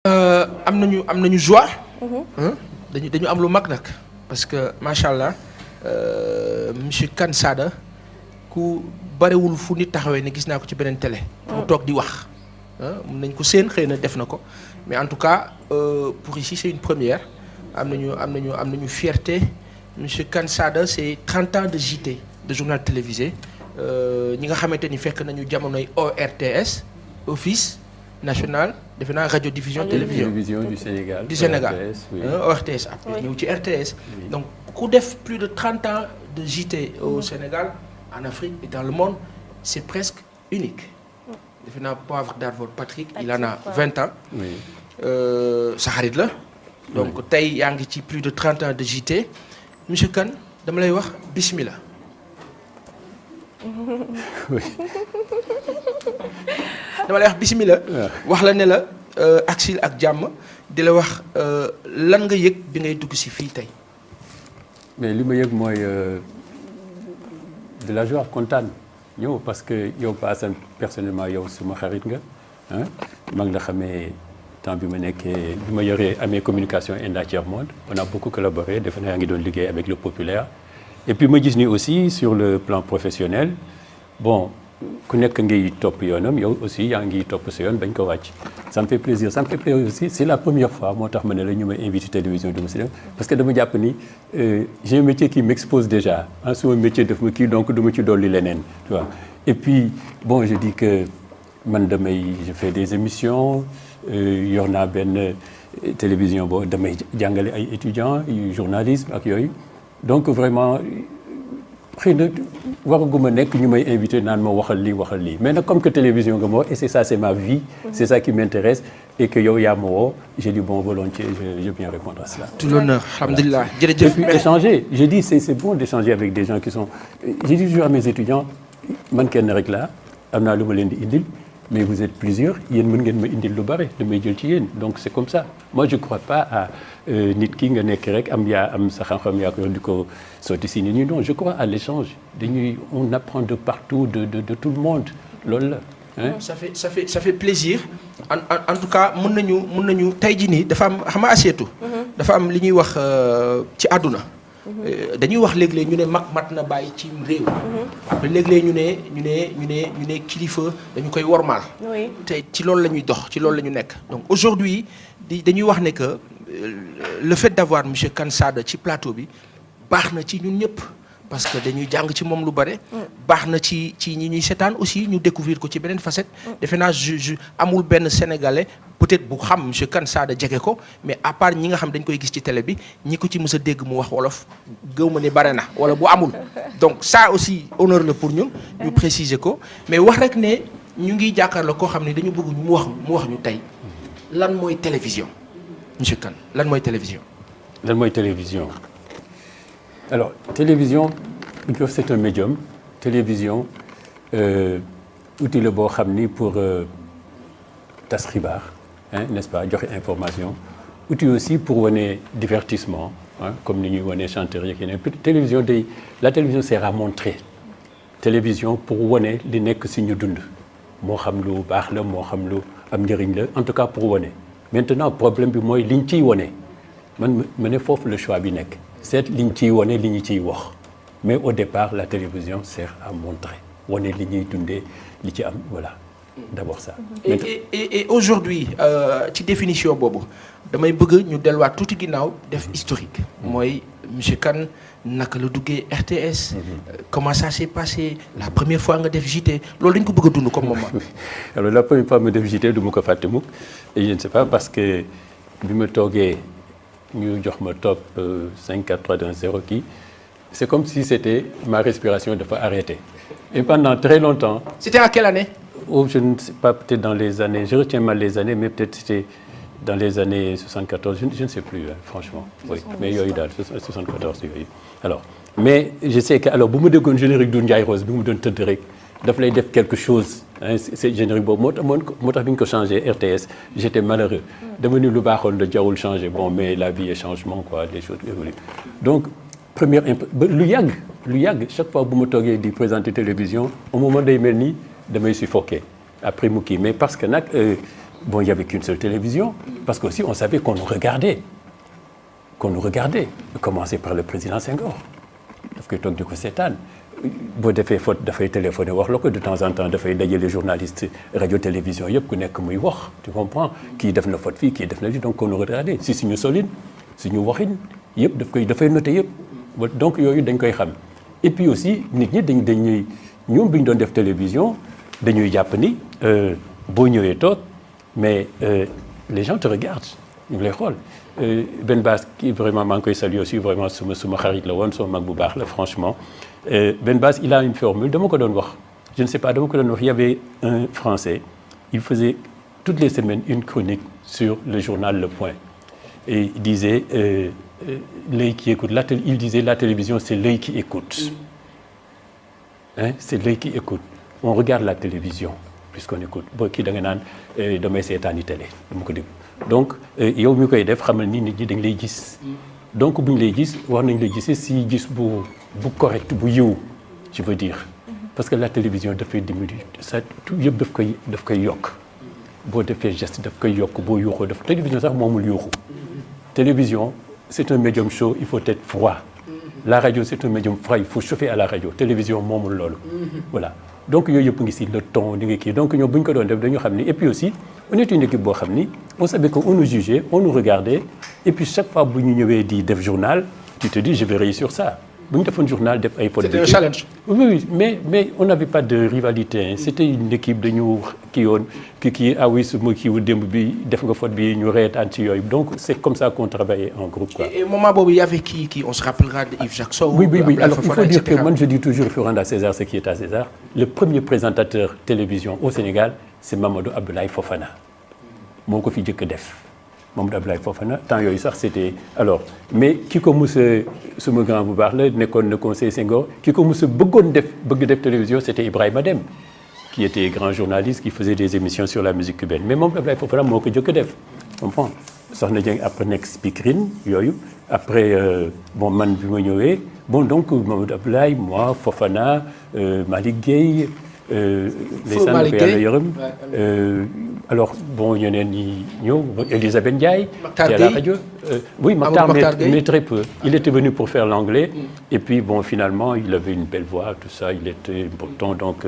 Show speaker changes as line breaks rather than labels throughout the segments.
am nañu joie. dañu am lu mag nag parce que macha allah monsieur Kane Sada ku bariwul fu nit taxawee ne gis naa ko ci beneen télé. mu toog di wax. mun nañ ko seen xëy na def na ko mais en tout cas pour ici c'est une première am nañu fierté monsieur Kane Sada c'est 30 ans de JT de journal télévisé ñi nga xamante ni fekk nañu jamonoy ORTS office national defe naa radio diffusion télévision
du Sénégal
ORTS après ñëw ci RTS donc ku def plus de 30 ans de JT au Sénégal en Afrique et dans le monde c'est presque unique defe naa Poivre d'Arvor Patrick il en a 20 ans sa xarit la donc tey yaa ngi ci plus de 30 ans de JT monsieur Kane dama lay wax bismillah. dama lay wax bismillah wax la ne la aksil ak jàmm di la wax lan nga yëg bi ngay dugg si fii tey.
mais li ma yëg mooy de la joie kontaan ñëw parce que yow Paasan personnellement yow suma xarit nga ah maa ngi la xamee temps bi ma yoree amee communication Enda Tiers Monde on a beaucoup collaboré defe naa yaa ngi doon liggéey avec le populaire et puis ma gis ni aussi sur le plan professionnel bon ku nekk ngiy topp yoonam yow aussi yaa ngi topp sa yoon bañ ko wàcc ça me fait plaisir aussi c'est la première fois moo tax ma ne la ñu may invité télévision du Muslim parce que dama jàpp ni j'ai un métier qui m'expose déjà en suma métier def ma kii donc du ma ci dolli leneen tu vois et puis bon je dis que man je fais des émissions yor naa benn télévision boo damay jàngale ay étudiants journalisme ak yooyu donc vraiment xëy na waraguma nekk ñu may invité naan ma waxal lii mais nag comme que télévision nga ma woo et c'est ma vie c'est ça qui m'intéresse et que yow yaa ma woo j'ai dit bon volontiers je viens répondre à cela.
tout l'honneur alhamdulillah jërëjëf.
et puis échanger je dis c'est bon d'échanger avec des gens qui sont je dis toujours à mes étudiants man kenn rek laa am naa lu ma leen di indil mais vous êtes plusieurs yéen mën ngeen ma indil lu bare damay jël ci yéen donc c'est comme ça moi je crois pas à nit ki nga nekk rek am sa xam-xam yaa ko di ko sotti si nit ñi non je crois à l'échange on apprend de partout de tout le monde loolu la.
ça fait plaisir en tout cas mën nañu tey jii nii dafa am xam nga assiette dafa am li ñuy wax ci àdduna. dañuy wax léeg-léeg ñu ne mag mat na bàyyi ci réew. léeg-léeg ñu ne kilifa dañu koy wormaal. te ci loolu la ñuy dox ci loolu la ñu nekk donc aujourd'hui dañuy wax ne que le fait d'avoir monsieur Kane Sada ci plateau bi baax na ci ñun ñëpp parce que dañuy jàng ci moom lu bare. baax na ci ñi ñuy seetaan aussi ñu découvrir ko ci beneen facette. defe naa amul benn sénégalais peut-être bu xam monsieur Kane Sada jege ko mais à part ñi nga xam dañ koy gis ci télé bi ñi ko ci mës a dégg mu wax wolof gëw ma ne bare na wala bu amul. donc ça aussi honneur la pour ñun. ñu préciser ko mais wax rek ne ñu ngi jàkkaarloo koo xam ne dañu bëgg mu wax ñu tey lan mooy télévision monsieur Kane lan mooy télévision.
lan mooy télévision. alors télévision c'est un médium télévision outil la boo xam ni pour tas xibaar n'est-ce pas joxe information outil aussi pour wane divertissement comme ni ñuy wane chanteur yeeg yeneen télévision la télévision sert à montrer télévision pour wane li nekk si ñu dund moo xam lu baax la moo xam lu am njëriñ la en tout cas pour wane maintenant problème bi mooy liñ ciy wane man ma ne foofu le choix bi nekk seet liñ ciy wane li ñu ciy wax mais au départ la télévision sert à montrer wane li ñuy dundee li ci am voilà d'abord ça.
et aujourd'hui ci définition boobu damay bëgg ñu delluwaat tuuti ginnaaw def historique. mooy monsieur Kane naka la duggee RTS. comment ça s'est passé la première fois nga def JT loolu dañ ko bëgg a dund comme moment.
alors la première fois ma def JT du ma ko fàtte mukk et je ne sais pas parce que bi ma toogee. ñu jox ma top 5 4 3 2 0 kii c'est comme si c'était ma respiration dafa arrêté et pendant très longtemps.
C'était en quelle année?
Je ne sais pas peut-être dans les années je retiens mal les années mais peut-être c'était dans les années 74 je ne sais plus franchement. oui mais yooyu daal 74 yooyu. alors mais je sais que alors bu ma déggoon générique du Ndiaye Rose bi mu doon tëdd rek daf lay def quelque chose c'est générique boobu moo tax bi ñu ko changé RTS j'étais malheureux dama ni lu baaxoon la jarul changé bon mais la vie est changement quoi les choses évoluent donc première lu yàgg chaque fois bu ma toogee di présenter télévision au moment day mel ni damay suffoqué après mu kii mais parce que nag bon, il n'y avait qu'une seule télévision, parce qu'aussi on savait qu'on nous regardait. Commencer par le président Senghor. Daf koy toog di ko seetaan boo defee faute dafay téléphoné wax la ko de temps en temps dafay dajale journaliste radio télévision yëpp ku nekk muy wax tu comprends kii def na faute fii kii def na lii donc qu'on nous regardait si suñu solin suñu waxin yëpp dafay noté yëpp donc yooyu dañ koy xam et puis aussi nit ñi dañuy ñoom bi ñu doon def télévision dañuy jàpp ni boo ñëwee toog mais les gens te regardent ñu ngi lay xool Ben Bass qui vraiment maa ngi koy saluer aussi vraiment suma xarit la woon sama mag bu baax la franchement Ben Bass il a une formule dama ko doon wax je ne sais pas dama ko doon wax il y avait un Français il faisait toutes les semaines une chronique sur le journal Le Point et il disait l'œil qui écoute il disait la télévision c'est l'œil qui écoute c'est l'œil qui écoute on regarde la télévision puisqu'on écoute boo kii da nga naan damay seetaani télé dama ko dégg donc yow mi koy def xamal ni nit ñi dañ lay gis donc bu ñu lay gis war nañ lay gisee si gis bu correct bu yiw je veux dire parce que la télévision dafay diminuer ça tout yëpp daf koy yokk boo defee geste daf koy yokk boo yuuxoo daf télévision sax moomul yuuxu télévision c'est un médium chaud il faut être froid la radio c'est un médium froid il faut chauffer à la radio télévision moomul loolu voilà donc yooyu yëpp ngi si le ton di nga kii donc ñoom bu ñu ko doon def dañu xam ni et puis aussi on est une équipe boo xam ni on savait qu'on nous jugeait on nous regardait et puis chaque fois bu ñu ñëwee di def journal tu te dis je vais réussir ça bu ñu defoon journal def ay fautes.
C'était un challenge.
Oui mais on n'avait pas de rivalité c'était une équipe dañu kii woon kii ah oui su ma kii wu démb bi def nga faute bi ñu reetaan ci yooyu donc c'est comme ça qu'on travaillait en groupe quoi.
Et moment boobu il y avait qui on se rappellera de Yves Jacques Sow.
Oui alors il faut dire que moi je dis toujours il faut rendre à César ce qui est à César le premier présentateur télévision au Sénégal c'est Mamadou Abdoulaye Fofana moo ko fi jëkk def Mamadou Abdoulaye Fofana temps yooyu sax c'était alors mais ki ko mos a suma grand bu baax la nekkoon na conseiller Senghor ki ko mos a bëgg def télévision c'était Ibrahima Dem qui était grand journaliste qui faisait des émissions sur la musique cubaine mais Mamadou Abdoulaye Fofana moo ko jëkk def comprends Soxna Dieng après nekk speakerine yooyu après bon man bi ma ñëwee bon donc Mamadou Abdoulaye moi Fofana Malick Gueye ndeysaan ko yàlla yërëm alors bon ñeneen ñi ñëw Elisabeth Ndiaye qui est à la radio oui Makhtar mais très peu il était venu pour faire l'anglais et puis bon finalement il avait une belle voix tout ça il était important donc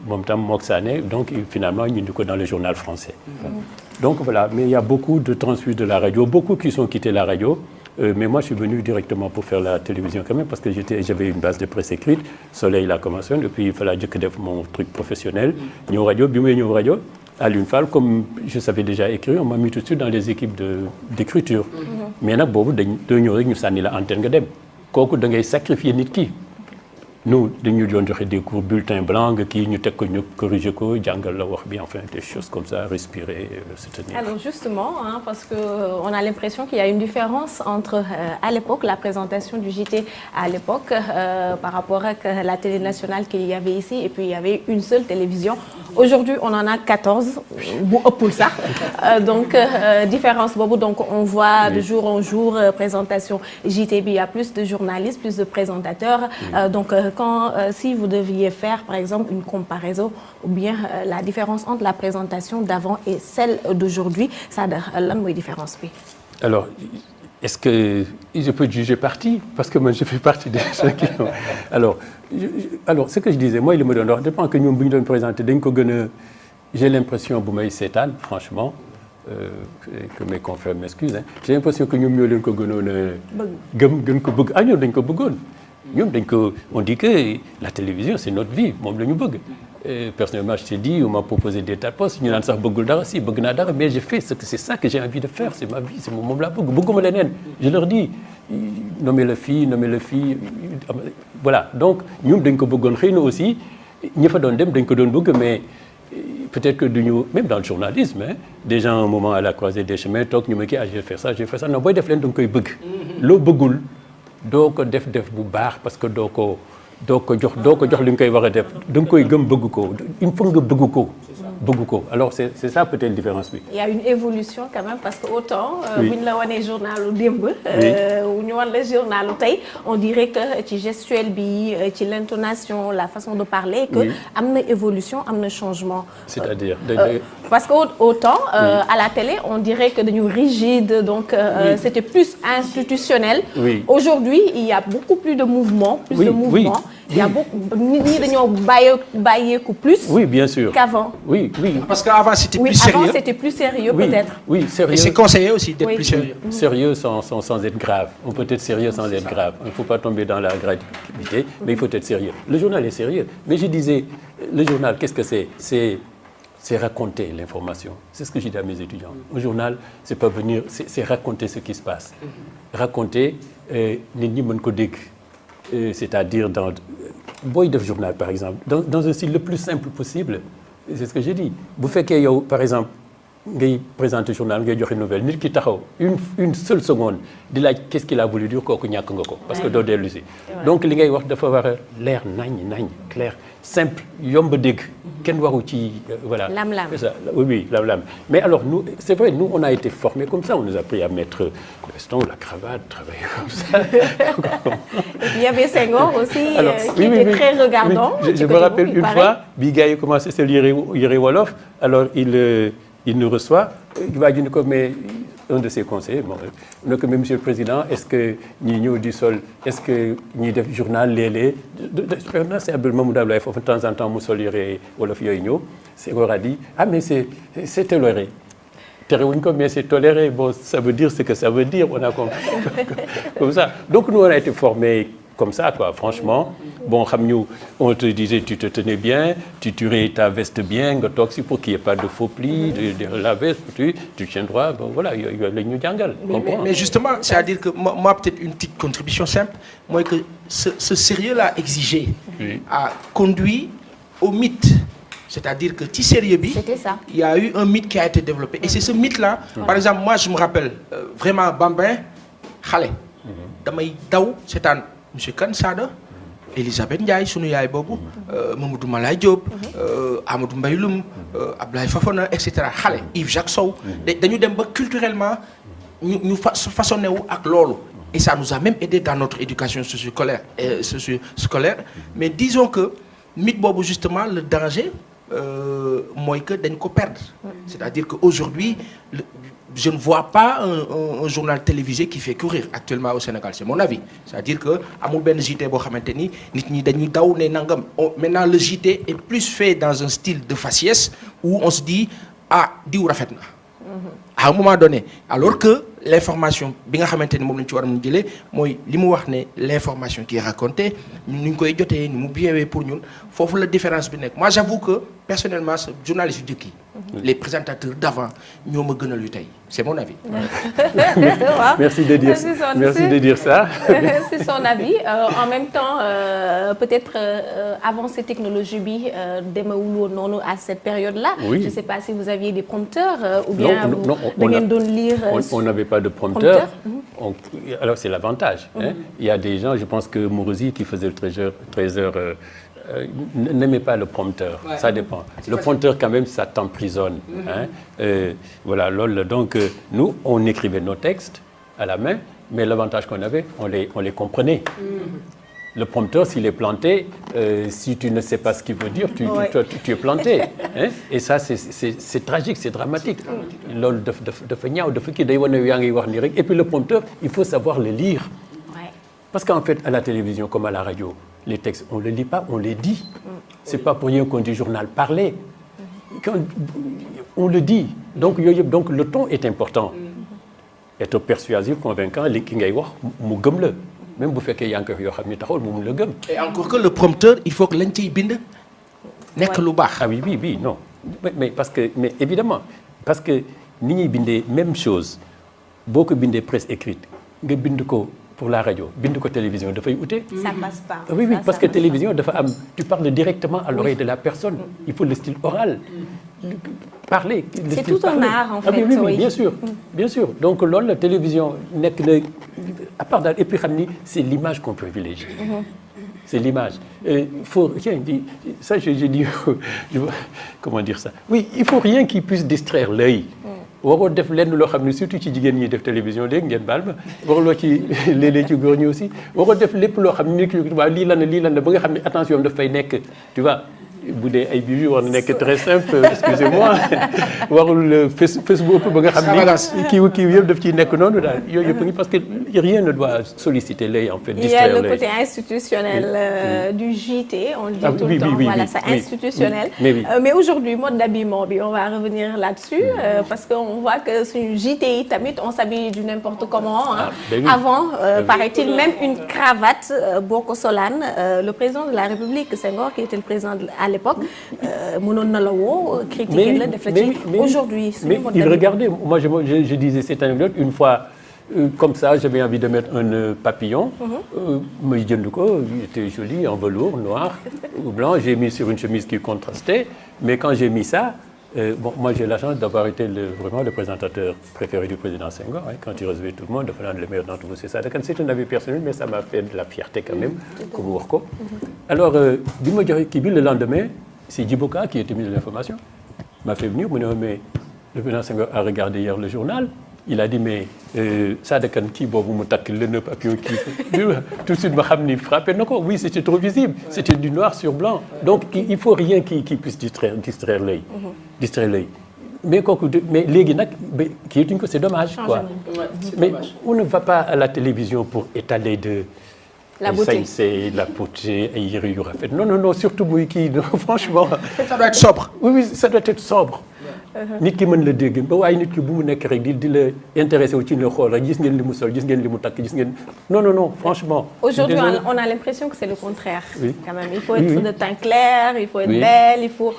moom tam Mok Sané donc finalement ñu indi ko dans le journal français donc voilà mais il y a beaucoup de transfuges de la radio beaucoup qui sont quittés la radio mais moi je suis venu directement pour faire la télévision quand même parce que j'avais une base de presse écrite Soleil la commencé et puis il fallait jëkk def mon truc professionnel ñëw rajo bi may ñëw rajo Alioune Fall comme je savais déjà écrire on m'a mis tout de suite dans les équipes d'écriture mais nag boobu doo ñëw rek ñu sànni la antenne nga dem kooku da ngay sacrifier nit ki nous dañu doon joxe des cours bulletins blancs nga kii ñu teg ko ñu corriger ko jàngal la wax bi enfin des choses comme ça respirer se tenir. Alors
justement parce que on a l'impression qu'il y a une différence entre à l'époque la présentation du JT à l'époque par rapport à la télé nationale qu'il y avait ici et puis il y avait une seule télévision aujourd'hui on en a 14 bu ëppul sax donc différence boobu donc on voit de jour en jour présentation JT bi il y a plus de journalistes plus de présentateurs donc quand si vous deviez faire par exemple une comparaison ou bien la différence entre la présentation d'avant et celle d'aujourd'hui ça lan mooy différence bi.
Alors est-ce que je peux juger parti parce que moi je fais partie des gens qui ont alors ce que je disais moi li ma doon wax dépend que ñoom bu ñu doon présenter dañ ko gën a j'ai l'impression bu may seetaan franchement que mes confrères m'excusent j'ai l'impression que ñoom ñoo leen ko gënoon a gën ko bëgg ñoom dañ ko bëggoon. ñoom dañ ko on dit que la télévision c'est notre vie moom la ñu bëgg personnellement je t'ai dit on m'a proposé des tas de postes ñu naan sax bëggul dara si bëgg naa dara mais j'ai fait c'est ça que j'ai envie de faire c'est ma vie c'est moom laa bëgguma leneen je leur dis nommer la fille voilà donc ñoom dañ ko bëggoon xëy na aussi ñi fa doon dem dañ ko doon bëgg mais peut-être que duñu même dans le journalisme des gens à un moment à la croisée des chemins toog ñu ma kii je vais faire ça non booy def leen da nga koy bëgg loo bëggul doo ko def bu baax parce que doo doo ko jox li nga koy war a def da nga koy gëm bëgg ko il faut nga bëgg ko alors c'est ça peut-être la différence bi.
Il y a une évolution quand même parce que autant bu ñu la wanee journalu démb ñu wan la journalu tey on dirait que ci gestuelle bi ci l'intonation la façon de parler que am na évolution am na changement.
C'est-à-dire
parce que autant à la télé on dirait que dañu rigide donc c'était plus institutionnel. Aujourd'hui il y a beaucoup plus de mouvement. Il y a beaucoup nit ñi dañoo bàyyeeku plus.
Oui, bien sûr.
Qu'avant.
Oui.
Parce qu'avant c'était plus sérieux.
Avant c'était plus sérieux peut-être.
Oui, sérieux.
Et c'est conseillé aussi d'être plus sérieux.
Sérieux sans être grave. On peut être sérieux sans être grave. Il ne faut pas tomber dans la gravité, mais il faut être sérieux. Le journal est sérieux. Mais je disais, le journal, qu'est-ce que c'est? C'est raconter l'information. C'est ce que j'ai dit à mes étudiants. Un journal, c'est pas venir, c'est raconter ce qui se passe. Raconter, nit ñi mën ko dégg. C'est-à-dire dans booy def journal par exemple dans un style le plus simple possible c'est ce que j'ai dit bu fekkee yow par exemple ngay présenter journal ngay joxe nouvelle nit ki taxaw une seule seconde di laaj qu'est-ce qu'il a voulu dire kooku ñàkk nga ko parce que doo dellu si donc li ngay wax dafa war a leer nañ clair simple yomb a dégg kenn waru ci voilà.
Lam-lam.
C'est ça. Oui, lam-lam. Mais alors nous, c'est vrai, nous on a été formés comme ça, on nous a appris à mettre le veston, la cravate, travailler comme ça.
Il y avait Senghor aussi qui était très regardant.
Je me rappelle une fois, Bigaye commençait à se lire Wolof, alors il nous reçoit, il va dire mais un de ses conseillers, donc mais Monsieur le Président, est-ce que ñi ñëw du sol, est-ce que ñi def journal léeg-léeg c'est Abdou Mamoud Abdoulaye foofu de temps en temps mu sol yére wolof yooyu ñëw Senghor a dit mais c'est toléré. Terewuñ ko mais c'est toléré, bon ça veut dire ce que ça veut dire, on a compris comme ça. Donc nous on a été formés comme ça quoi, franchement. Bon xam ñu on te disait tu te tenais bien, tu tuerais ta veste bien nga toog si pour qu'il n'y ait pas de faux plis de la veste, tu tiens droit, bon voilà yooyu la ñu jàngal.
Mais justement, c'est-à-dire que moi peut-être une petite contribution simple, moi que ce sérieux-là exigé a conduit au mythe. C'est-à-dire que ci sérieux bi, il y a eu un mythe qui a été développé et c'est ce mythe-là. Par exemple, moi je me rappelle vraiment Bambin xale damay daw seetaan Monsieur Kane Sada, Elisabeth Ndiaye sunu yaay boobu, Mamadou Malaye Diop, Amadou Mbaye Loum, Ablaye Fafana et cetera xale Yves Jacques Sow dañu dem ba culturellement ñu façonné wu ak loolu et ça nous a même aidé dans notre éducation socio-scolaire mais disons que mythe boobu justement le danger mooy que dañ ko perdre c'est-à-dire que aujourd'hui je ne vois pas un journal télévisé qui fait courir actuellement au Sénégal, c'est mon avis. C'est-à-dire que amul benn JT boo xamante ni nit ñi dañuy daw ne nangam. Maintenant le JT est plus fait dans un style de faciès où on se dit diw rafet na. À un moment donné, alors que l'information bi nga xamante ni moom lañ ci war a mun jëlee mooy li mu wax ne l'information qui est racontée ñun ñu koy jotee ni mu biewee pour ñun foofu la différence bi nekk. Moi j'avoue que personnellement journaliste yu jëkk yi les présentateurs d'avant ñoo ma gënal yu tey, c'est mon avis.
Merci de dire ça.
C'est son avis. En même temps peut-être avant ces technologies bi demewul woon noonu à cette période-là. Je ne sais pas si vous aviez des prompteurs ou bien da ngeen doon lire.
On n'avait pas de prompteur. Alors c'est l'avantage. Il y a des gens, je pense que Mourouzi qui faisait le trésor n'aimait pas le prompteur. Ça dépend. Le prompteur quand même ça t'emprisonne. Voilà lol. Donc nous on écrivait nos textes à la main, mais l'avantage qu'on avait, on les comprenait. Le prompteur, s'il est planté, si tu ne sais pas ce qu'il veut dire, tu es planté. Et ça, c'est tragique, c'est dramatique. Et puis le prompteur, il faut savoir le lire. Parce qu'en fait, à la télévision comme à la radio, les textes, on ne les lit pas, on les dit. Ce n'est pas pour rien qu'on dit journal parlé. Quand on le dit. Donc le ton est important. Être persuasif, convaincant, li ki ngay wax mu gëm la. Même bu fekkee yaa ngi koy yoo xam ne taxul moom la gëm.
Et encore que le prompteur, il faut que lañ ciy bind nekk lu baax.
Ah oui, non. Mais évidemment, parce que ni ñuy bindee même chose boo ko bindee presse écrite nga bind ko pour la radio bind ko télévision dafay ute.
Ça passe pas.
Oui, parce que télévision dafa am tu parles directement à l'oreille de la personne. Il faut le style oral. Parler.
C'est tout un art en fait.
Oui, bien sûr. Donc loolu la télévision nekk na à part daal et puis xam ni c'est l'image qu'on privilégie. c'est l'image. Ça, je dis, comment dire ça? Oui, il ne faut rien qui puisse distraire l'œil. waroo def lenn loo xam ne surtout ci jigéen ñi def télévision léegi ngeen baal ma waruloo ci léeg-léeg ci góor ñi aussi waroo def lépp loo xam ne nit ki waaw lii lan la ba nga xam ne attention daf fay nekk tu vois bu dee ay bijoux war na nekk très simple excusez-moi warul Facebook ba nga xam ni kii yëpp daf ciy nekk noonu daal yooyu yëpp ngi parce que rien ne doit solliciter l'œil en fait.
Il y a le côté institutionnel du JT, on le dit tout le temps, voilà, c'est institutionnel. Mais aujourd'hui, mode d'habillement, on va revenir là-dessus parce qu'on voit que sur JT, tamit, on s'habille du n'importe comment. Hein. Avant, paraît-il, même une cravate, Boko Solane, le président de la République, Senghor, qui était le président à l'époque, Mounon Nalawo, critiquait le déflectif. Aujourd'hui,
mais il regardait, moi je disais cette anecdote, une fois, comme ça, j'avais envie de mettre un papillon. Il était joli, en velours, noir ou blanc. J'ai mis sur une chemise qui contrastait. Mais quand j'ai mis ça, bon, moi j'ai la chance d'avoir été vraiment le présentateur préféré du président Senghor. Hein, quand il recevait tout le monde, le meilleur d'entre vous, c'est ça. C'est un avis personnel, mais ça m'a fait de la fierté quand même, comme Worko. Alors, le lendemain, c'est Djiboka qui était ministre de l'Information. M'a fait venir, mais le président Senghor a regardé hier le journal. Il a dit, mais ça, quand qui vous me taquez le nœud papillon qui. Tout de suite, je frappé. Oui, c'était trop visible. C'était du noir sur blanc. Donc, il ne faut rien qui puisse distraire l'œil. Mais c'est dommage. Quoi. Mais on ne va pas à la télévision pour étaler de.
La beauté.
C'est la beauté. Non, surtout, franchement.
Ça doit être sobre.
Oui, ça doit être sobre. nit ki mën la dégg ba waaye nit ki bu mu nekk rek di la intéressé wu ci la xool rek gis ngeen li mu sol gis ngeen li mu takk gis ngeen non franchement.
Aujourd'hui on a l'impression que c'est le contraire. Oui. Quand même il faut être de teint clair, il faut être belle, il faut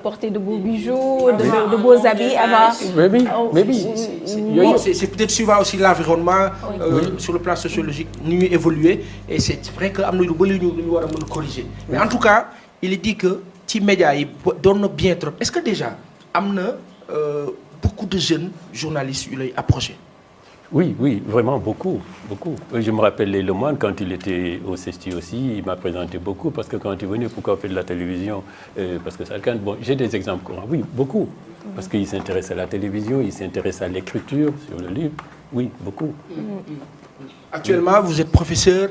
porter de beaux bijoux, de beaux habits avant.
Mais oui.
C'est peut-être suivant aussi l'environnement sur le plan sociologique ni muy évoluer et c'est vrai que am na lu bëri ñu war a mën a corriger. Mais en tout cas il est dit que ci médias yi doon na bien trop. Est-ce que déjà am na beaucoup de jeunes journalistes yu lay approché?
Oui, vraiment beaucoup. Je me rappelle Le Moine, quand il était au CESTI aussi, il m'a présenté beaucoup, parce que quand il venait, pourquoi on fait de la télévision parce que ça, bon, j'ai des exemples courants, oui, beaucoup. Parce qu'il s'intéresse à la télévision, il s'intéresse à l'écriture, sur le livre, oui, beaucoup.
Actuellement, vous êtes professeur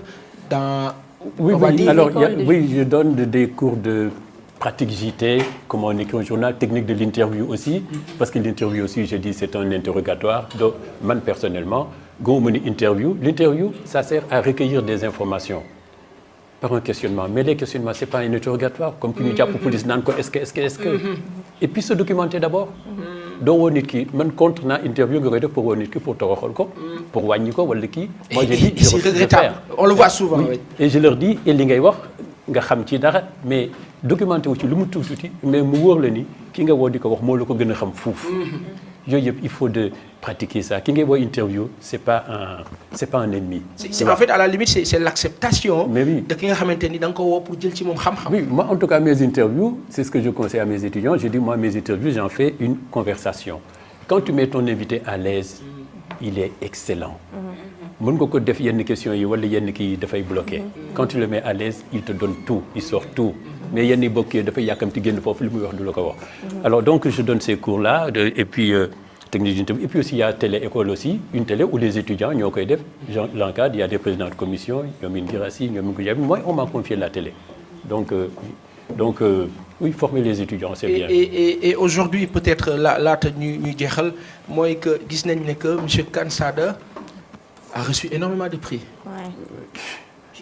dans...
Oui, alors, je donne des cours de... pratique JT, comment on écrit un journal, technique de l'interview aussi, parce que l'interview aussi, je dis, c'est un interrogatoire. Donc, moi, personnellement, l'interview, ça sert à recueillir des informations par un questionnement. Mais les questionnements, ce n'est pas un interrogatoire, comme qui nous dit pour police, est-ce que. Et puis se documenter d'abord. Donc, on contre l'interview pour pour Wanyiko, moi, j'ai dit,
c'est regrettable. On le voit souvent. Oui.
Et je leur dis, mais documenté wu ci lu mu tuuti mais mu wóor la ni ki nga woo di ko wax moo la ko gën a xam fuuf. yooyu yëpp il faut de pratiquer ça ki ngay woo interview c'est pas un ennemi.
C'est en fait à la limite c'est l'acceptation. De ki nga xamante ni da nga ko woo pour jël ci moom xam-xam.
Oui, moi en tout cas mes interviews c'est ce que je conseille à mes étudiants. Je dis moi mes interviews j'en fais une conversation. Quand tu mets ton invité à l'aise il est excellent. mën nga ko def yenn questions yi wala yenn kii dafay bloqué. Quand tu le mets à l'aise il te donne tout il sort tout. Mais yenn yi bokkee dafay yàkkamti génn foofu li muy wax du la ko wax. Alors donc je donne ces cours là et puis technique d'interview et puis aussi il y a télé-école aussi une télé où les étudiants ñoo koy def l'encadre il y a des présidents de commission ñoom Girassi ñoom Goudiaby moi on m'a confié la télé donc oui former les étudiants c'est bien.
Et aujourd'hui peut-être laata ñu jeexal mooy que gis nañ ne que monsieur Kane Sada a reçu énormément de prix.
Ouais.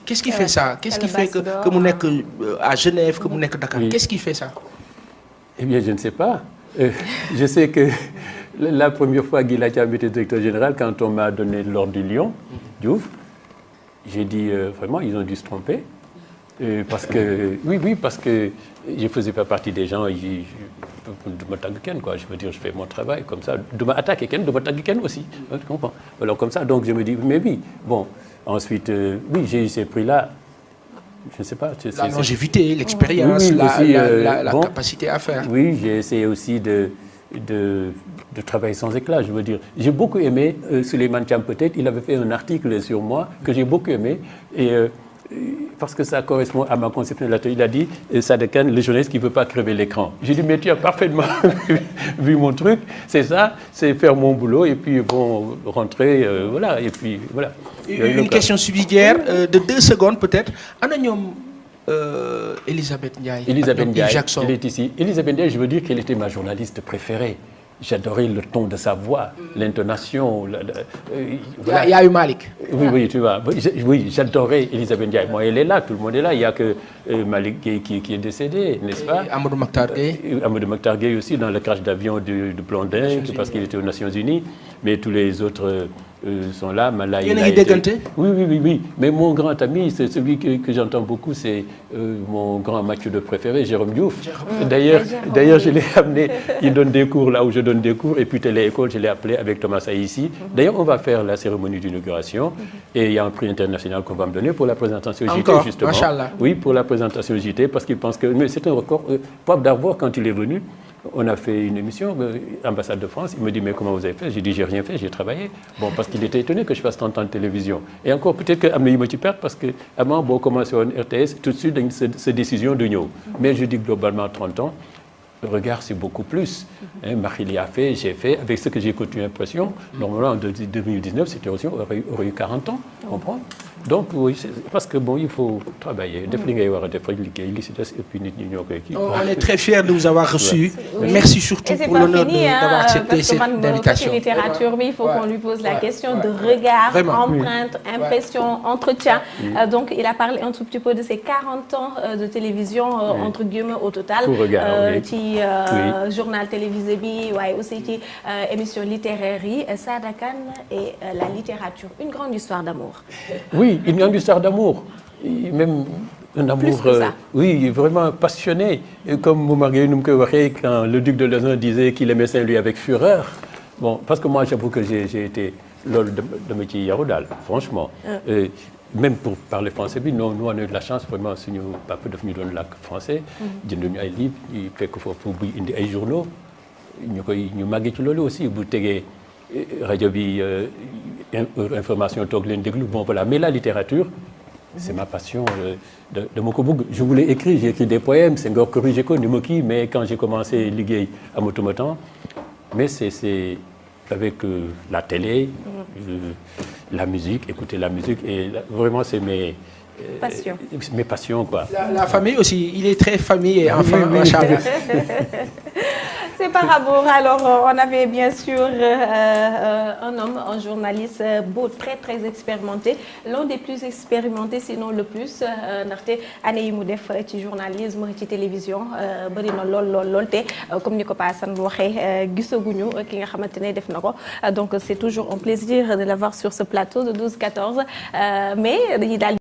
Qu'est-ce qui fait ça? Qu'est-ce qui fait que mu nekk à Genève, que mu nekk Dakar? Qu'est-ce qui fait ça?
Eh bien, je ne sais pas. Je sais que la première fois Guy Lathiam était directeur général, quand on m'a donné l'ordre du Lion, Diouf, j'ai dit vraiment, ils ont dû se tromper. Parce que, parce que je ne faisais pas partie des gens, de me taguer, quoi. Je veux dire, je fais mon travail comme ça. De m'attaquer, de me taguer aussi. Tu comprends? Alors, comme ça, donc je me dis, mais oui, bon. Ensuite, oui, j'ai eu ces prix-là. Je ne sais pas.
La longévité, l'expérience, la capacité à faire.
Oui, j'ai essayé aussi de travailler sans éclat, je veux dire. J'ai beaucoup aimé, Souleymane Thiam peut-être, il avait fait un article sur moi que j'ai beaucoup aimé. Et parce que ça correspond à ma conception de la télé. Il a dit, Sadekane, le journaliste qui ne veut pas crever l'écran. J'ai dit, mais tu as parfaitement vu mon truc. C'est ça, c'est faire mon boulot et puis bon, rentrer, voilà. Et puis voilà.
Une question subsidiaire de 2 secondes peut-être. Elisabeth Ndiaye.
Elisabeth Ndiaye,
Jackson.
elle est ici. Elisabeth Ndiaye, je veux dire qu'elle était ma journaliste préférée. J'adorais le ton de sa voix, l'intonation.
Voilà. Il y a eu Malik.
Oui, tu vois. Oui, j'adorais Elisabeth Ndiaye. Moi, elle est là, tout le monde est là. Il n'y a que Malik Gueye qui est décédé, n'est-ce pas?
Amadou Mokhtar Gueye.
Amadou Mokhtar Gueye aussi, dans le crash d'avion de Blondin, parce qu'il était aux Nations Unies. Mais tous les autres sont là.
Il y en a qui dégantent.
Oui. Mais mon grand ami, c'est celui que j'entends beaucoup, c'est mon grand matheux préféré, Jérôme Diouf. D'ailleurs, je l'ai amené, il donne des cours là où je donne des cours, et puis télé-école, je l'ai appelé avec Thomas Aïssi. D'ailleurs, on va faire la cérémonie d'inauguration, et il y a un prix international qu'on va me donner pour la présentation JT, justement.
Machallah.
Oui, pour la présentation JT, parce qu'il pense que... Mais c'est un record. Pape d'Arvor, quand il est venu, on a fait une émission, ambassade de France, il me dit, mais comment vous avez fait? J'ai dit, j'ai rien fait, j'ai travaillé. Bon, parce qu'il était étonné que je fasse 30 ans de télévision. Et encore, peut-être que Amné me perd, parce que avant, bon, commencer en RTS, tout de suite, cette décision de nous. Mais je dis globalement 30 ans, le regard, c'est beaucoup plus. Marie l'a fait, j'ai fait, avec ce que j'ai continué l'impression. Normalement, en 2019, c'était aussi, aurait eu 40 ans, tu comprends? Donc, oui, parce que bon, il faut travailler.
On est très fiers de vous avoir reçus. Oui. Merci surtout pour l'honneur d'avoir accepté cette invitation.
Parce que littérature, mais il faut qu'on lui pose la question de regard, empreinte, impression, entretien. Donc, il a parlé un tout petit peu de ses 40 ans de télévision, entre guillemets, au total.
Pour regard,
journal télévisé, aussi émission littéraire, Sadekane et la littérature. Une grande histoire d'amour.
Oui, une grande histoire d'amour. Même un amour, oui, vraiment passionné. Et comme Moumargué quand le duc de Lezun disait qu'il aimait Saint-Louis avec fureur. Bon, parce que moi, j'avoue que j'ai été lors de métier Yaroudal, franchement. Même pour parler français, nous on a eu de la chance vraiment, si nous papa devenu dans le lac français, nous avons un livre, il fait qu'il faut des journaux. Nous avons aussi, vous avez radio information bon voilà, mais la littérature c'est ma passion de Mokoboug. Je voulais écrire, j'ai écrit des poèmes, c'est encore corrigé mais quand j'ai commencé à liguer à Motomotan, mais c'est avec la télé, la musique, écouter la musique, et vraiment c'est mes passions quoi.
La famille aussi, il est très famille et enfant, machallah.
C'est par rapport, alors on avait bien sûr un homme, un journaliste beau, très très expérimenté, l'un des plus expérimentés sinon le plus, ndaxte année yi mu def ci journalisme ci télévision bari na lool te comme ni ko Pa Assane waxee gisaguñu ki nga xamante ne def na ko, donc c'est toujours un plaisir de l'avoir sur ce plateau de 12-14 mais dañuy daal